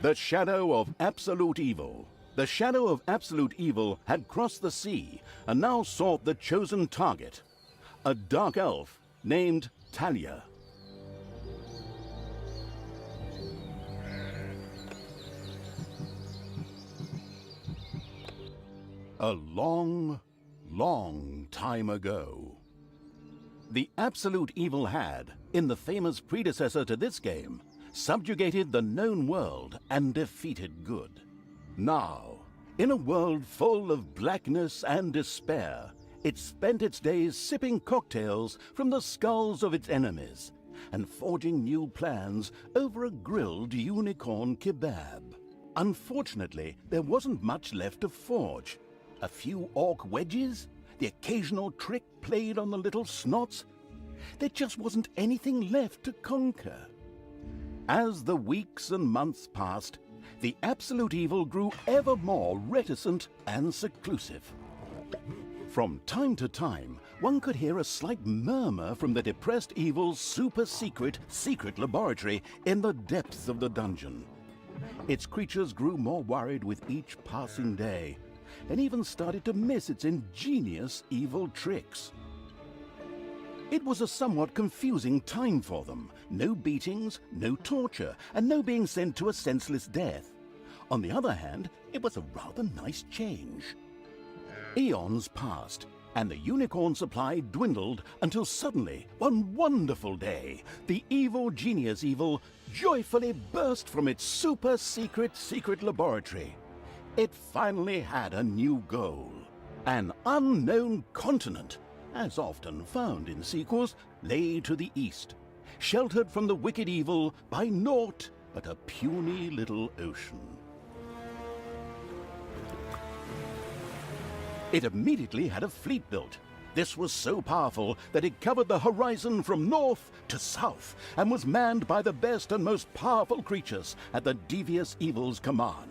The Shadow of Absolute Evil. The Shadow of Absolute Evil had crossed the sea and now sought the chosen target, a dark elf named Talia. A long, long time ago, the Absolute Evil had, in the famous predecessor to this game, subjugated the known world and defeated good. Now, in a world full of blackness and despair, it spent its days sipping cocktails from the skulls of its enemies and forging new plans over a grilled unicorn kebab. Unfortunately, there wasn't much left to forge. A few orc wedges, the occasional trick played on the little snots. There just wasn't anything left to conquer. As the weeks and months passed, the Absolute Evil grew ever more reticent and seclusive. From time to time, one could hear a slight murmur from the depressed evil's secret laboratory in the depths of the dungeon. Its creatures grew more worried with each passing day, and even started to miss its ingenious evil tricks. It was a somewhat confusing time for them. No beatings, no torture, and no being sent to a senseless death. On the other hand, it was a rather nice change. Eons passed, and the unicorn supply dwindled until suddenly, one wonderful day, the evil genius evil joyfully burst from its secret laboratory. It finally had a new goal. An unknown continent, as often found in sequels, lay to the east, sheltered from the wicked evil by naught but a puny little ocean. It immediately had a fleet built. This was so powerful that it covered the horizon from north to south and was manned by the best and most powerful creatures at the devious evil's command.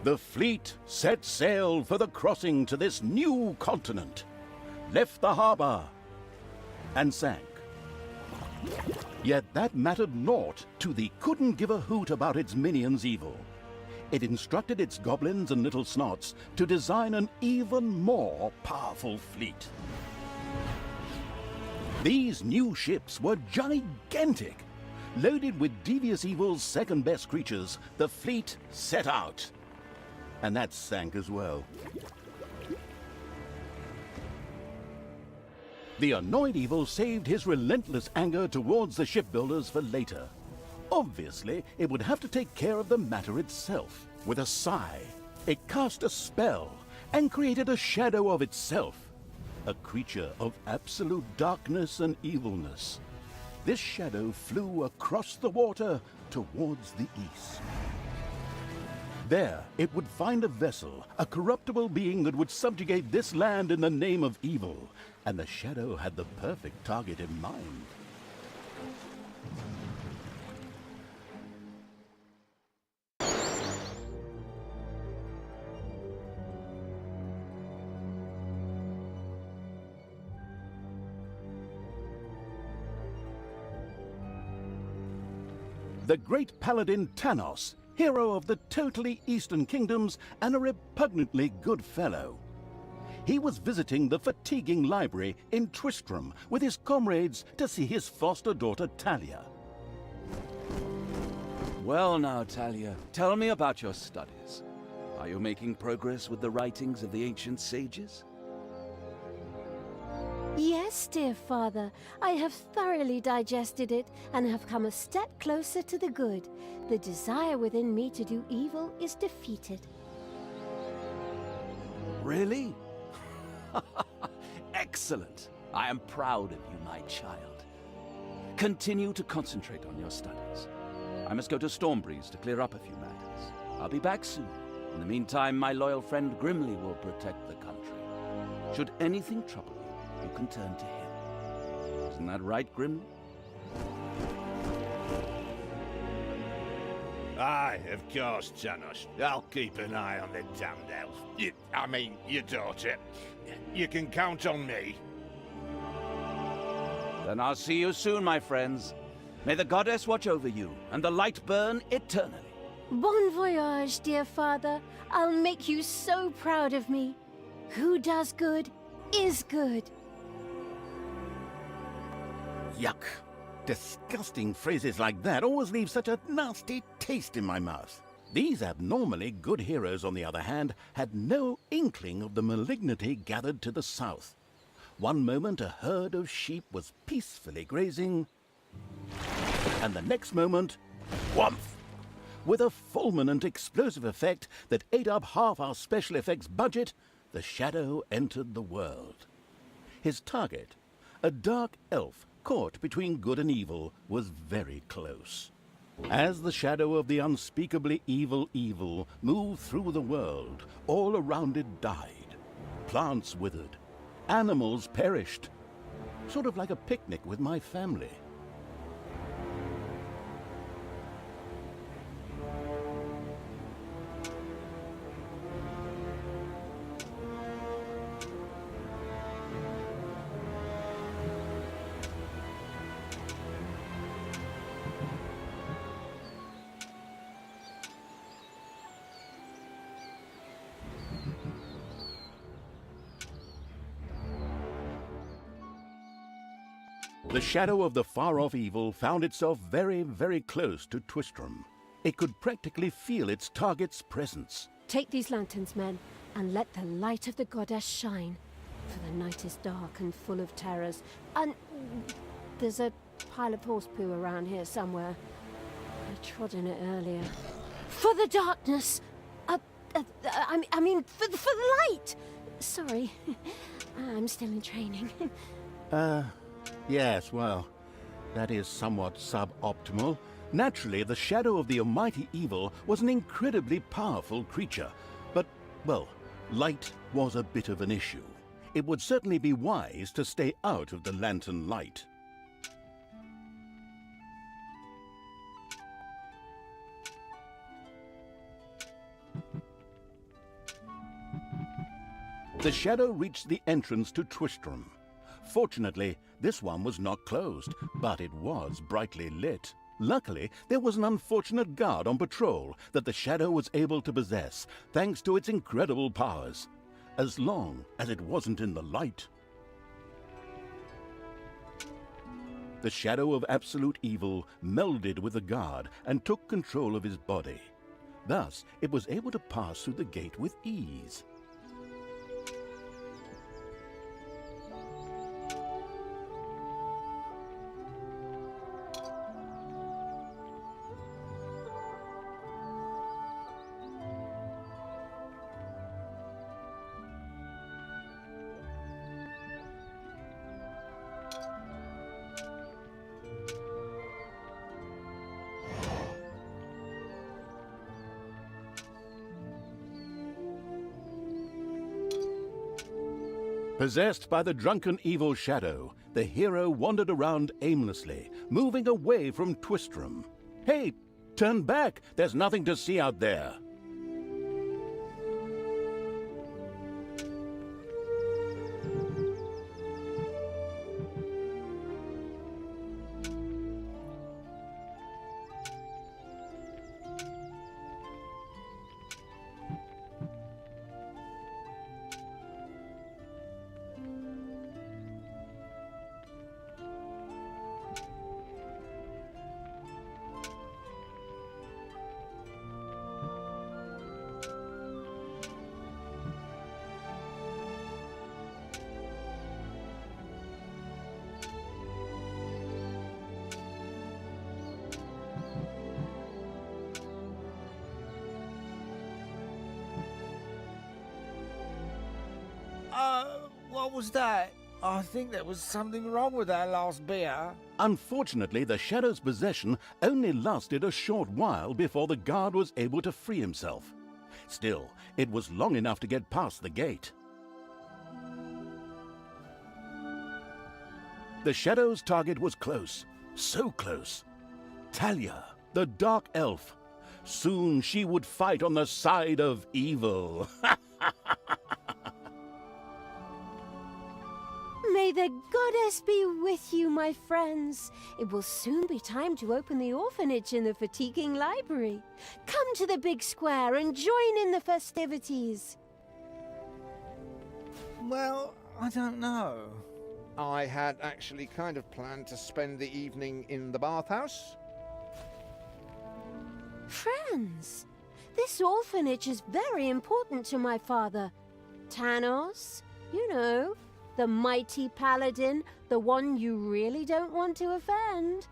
The fleet set sail for the crossing to this new continent, left the harbor, and sank. Yet that mattered naught to the couldn't give a hoot about its minions' evil. It instructed its goblins and little snots to design an even more powerful fleet. These new ships were gigantic. Loaded with devious evil's second-best creatures, the fleet set out. And that sank as well. The annoyed evil saved his relentless anger towards the shipbuilders for later. Obviously, it would have to take care of the matter itself. With a sigh, it cast a spell and created a shadow of itself, a creature of absolute darkness and evilness. This shadow flew across the water towards the east. There, it would find a vessel, a corruptible being that would subjugate this land in the name of evil, and the shadow had the perfect target in mind. The great paladin Tanos, hero of the totally Eastern Kingdoms and a repugnantly good fellow. He was visiting the fatiguing library in Tristram with his comrades to see his foster daughter Talia. Well now, Talia, tell me about your studies. Are you making progress with the writings of the ancient sages? Yes, dear father, I have thoroughly digested it and have come a step closer to the good. The desire within me to do evil is defeated. Really? Excellent! I am proud of you, my child. Continue to concentrate on your studies. I must go to Stormbreeze to clear up a few matters. I'll be back soon. In the meantime, my loyal friend Grimly will protect the country. Should anything trouble you, you can turn to him. Isn't that right, Grimly? Aye, of course, Tanos. I'll keep an eye on the damned elf. Your daughter. You can count on me. Then I'll see you soon, my friends. May the goddess watch over you, and the light burn eternally. Bon voyage, dear father. I'll make you so proud of me. Who does good is good. Yuck. Disgusting phrases like that always leave such a nasty taste in my mouth. These abnormally good heroes, on the other hand, had no inkling of the malignity gathered to the south. One moment a herd of sheep was peacefully grazing, and the next moment, whumph! With a fulminant explosive effect that ate up half our special effects budget, the Shadow entered the world. His target, a dark elf caught between good and evil, was very close. As the shadow of the unspeakably evil moved through the world, all around it died. Plants withered. Animals perished. Sort of like a picnic with my family. The shadow of the far-off evil found itself very, very close to Twistram. It could practically feel its target's presence. Take these lanterns, men, and let the light of the goddess shine. For the night is dark and full of terrors. And there's a pile of horse poo around here somewhere. I trod in it earlier. For the darkness! I mean, for the light! Sorry, I'm still in training. Yes, well, that is somewhat suboptimal. Naturally, the shadow of the almighty evil was an incredibly powerful creature. But, well, light was a bit of an issue. It would certainly be wise to stay out of the lantern light. The shadow reached the entrance to Twistram. Fortunately, this one was not closed, but it was brightly lit. Luckily, there was an unfortunate guard on patrol that the shadow was able to possess, thanks to its incredible powers, as long as it wasn't in the light. The shadow of absolute evil melded with the guard and took control of his body. Thus, it was able to pass through the gate with ease. Possessed by the drunken evil shadow, the hero wandered around aimlessly, moving away from Twistram. Hey, turn back! There's nothing to see out there! What was that? I think there was something wrong with that last beer. Unfortunately, the shadow's possession only lasted a short while before the guard was able to free himself. Still, it was long enough to get past the gate. The shadow's target was close, so close. Talia, the dark elf. Soon she would fight on the side of evil. May May the goddess be with you, my friends. It will soon be time to open the orphanage in the fatiguing library. Come to the big square and join in the festivities. Well, I don't know. I had actually kind of planned to spend the evening in the bathhouse. Friends, this orphanage is very important to my father. Tanos, you know, the mighty paladin, the one you really don't want to offend.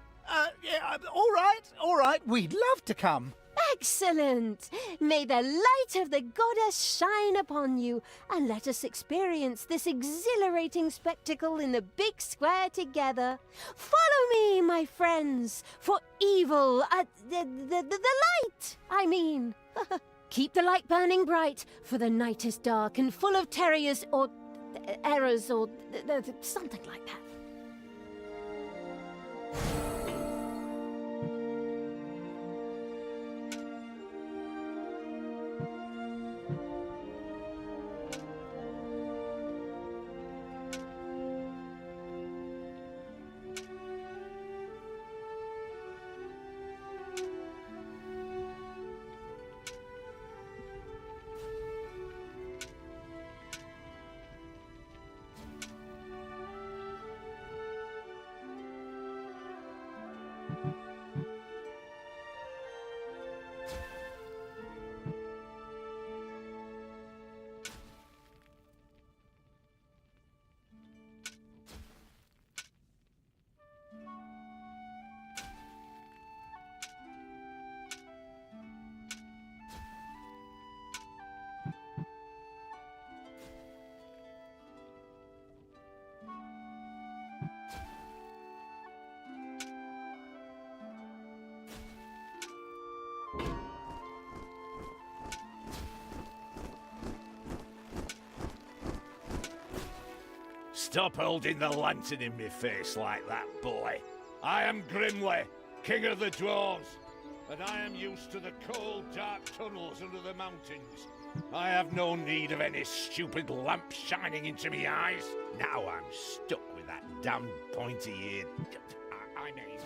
Yeah, all right, we'd love to come. Excellent! May the light of the goddess shine upon you, and let us experience this exhilarating spectacle in the big square together. Follow me, my friends, for evil, the light, I mean. Keep the light burning bright, for the night is dark and full of terriers or errors or something like that. Stop holding the lantern in my face like that, boy. I am Grimly, king of the dwarves, and I am used to the cold, dark tunnels under the mountains. I have no need of any stupid lamp shining into me eyes. Now I'm stuck with that damn pointy-eared... I mean,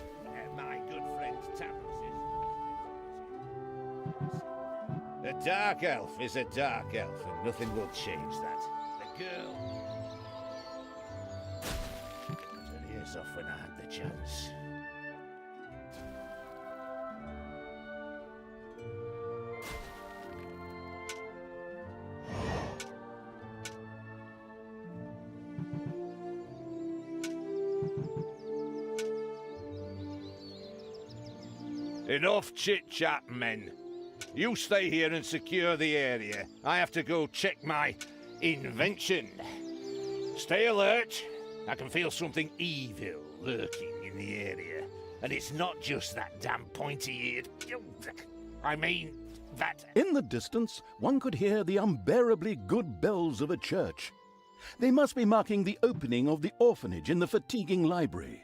my good friend Tanos. A dark elf is a dark elf, and nothing will change that. The girl... Turn ears off when I had the chance. Enough chit-chat, men. You stay here and secure the area. I have to go check my invention. Stay alert. I can feel something evil lurking in the area. And it's not just that damn pointy-eared... I mean, that... In the distance, one could hear the unbearably good bells of a church. They must be marking the opening of the orphanage in the fatiguing library.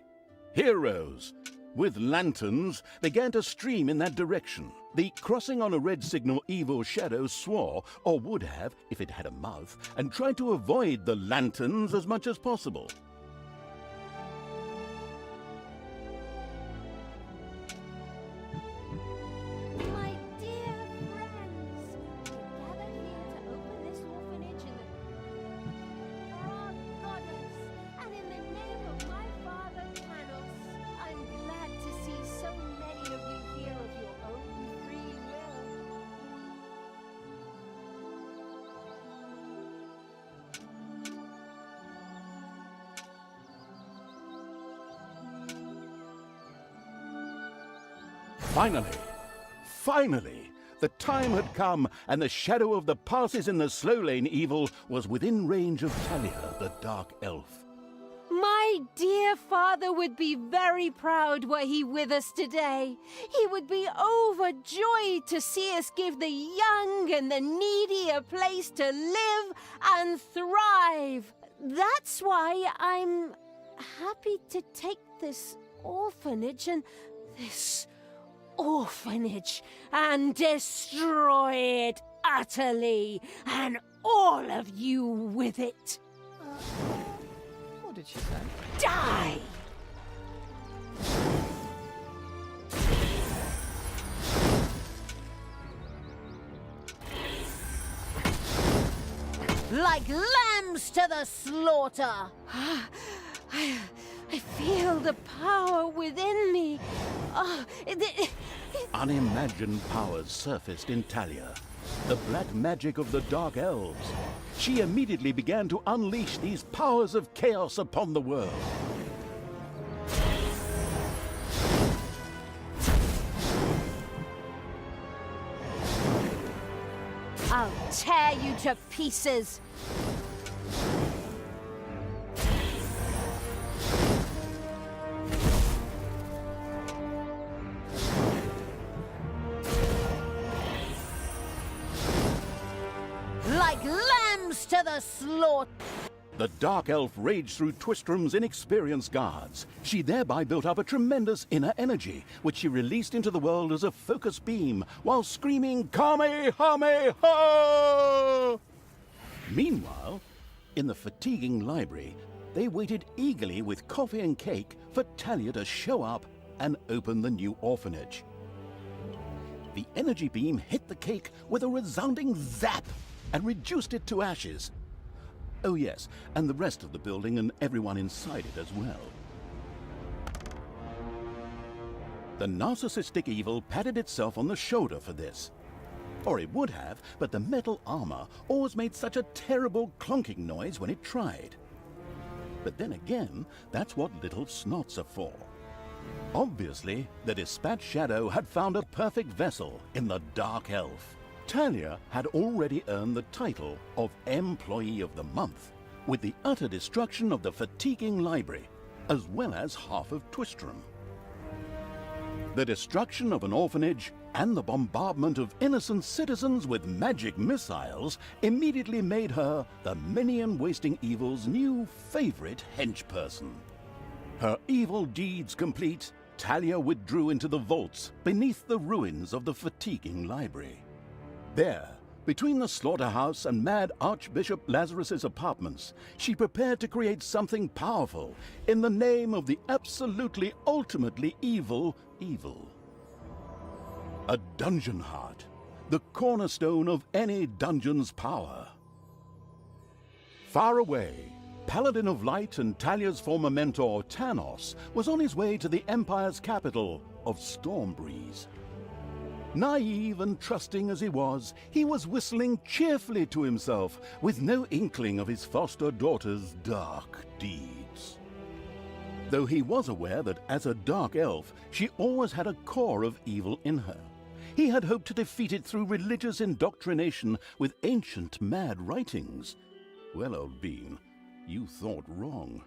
Heroes with lanterns began to stream in that direction. The crossing on a red signal evil shadow swore, or would have if it had a mouth, and tried to avoid the lanterns as much as possible. My dear friends, we're gathered here to open this orphanage for our goddess, and in the name of my father Tanos, I'm glad to see so many of you here of your own free will. Finally, the time had come, and the shadow of the passes in the slow lane evil was within range of Talia, the dark elf. My dear father would be very proud were he with us today. He would be overjoyed to see us give the young and the needy a place to live and thrive. That's why I'm happy to take this orphanage and destroy it utterly, and all of you with it. What did she say? Die! Like lambs to the slaughter! I feel the power within me. Unimagined powers surfaced in Talia. The black magic of the Dark Elves. She immediately began to unleash these powers of chaos upon the world. I'll tear you to pieces! Like lambs to the slaughter! The Dark Elf raged through Twistrum's inexperienced guards. She thereby built up a tremendous inner energy, which she released into the world as a focus beam, while screaming, Kamehameha! Meanwhile, in the fatiguing library, they waited eagerly with coffee and cake for Talia to show up and open the new orphanage. The energy beam hit the cake with a resounding zap and reduced it to ashes. Oh yes, and the rest of the building and everyone inside it as well. The narcissistic evil patted itself on the shoulder for this. Or it would have, but the metal armor always made such a terrible clunking noise when it tried. But then again, that's what little snots are for. Obviously, the Dispatch Shadow had found a perfect vessel in the Dark Elf. Talia had already earned the title of Employee of the Month, with the utter destruction of the fatiguing library, as well as half of Twistrum. The destruction of an orphanage and the bombardment of innocent citizens with magic missiles immediately made her the minion-wasting evil's new favorite henchperson. Her evil deeds complete, Talia withdrew into the vaults beneath the ruins of the fatiguing library. There, between the slaughterhouse and Mad Archbishop Lazarus's apartments, she prepared to create something powerful in the name of the absolutely ultimately evil. A dungeon heart, the cornerstone of any dungeon's power. Far away, Paladin of Light and Talia's former mentor, Tanos, was on his way to the Empire's capital of Stormbreeze. Naive and trusting as he was whistling cheerfully to himself, with no inkling of his foster daughter's dark deeds. Though he was aware that as a Dark Elf, she always had a core of evil in her. He had hoped to defeat it through religious indoctrination with ancient mad writings. Well, old bean, you thought wrong.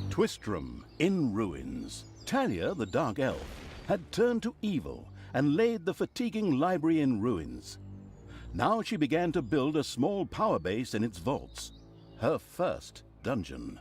Twistrum in ruins. Talia, the Dark Elf, had turned to evil and laid the fatiguing library in ruins. Now she began to build a small power base in its vaults, her first dungeon.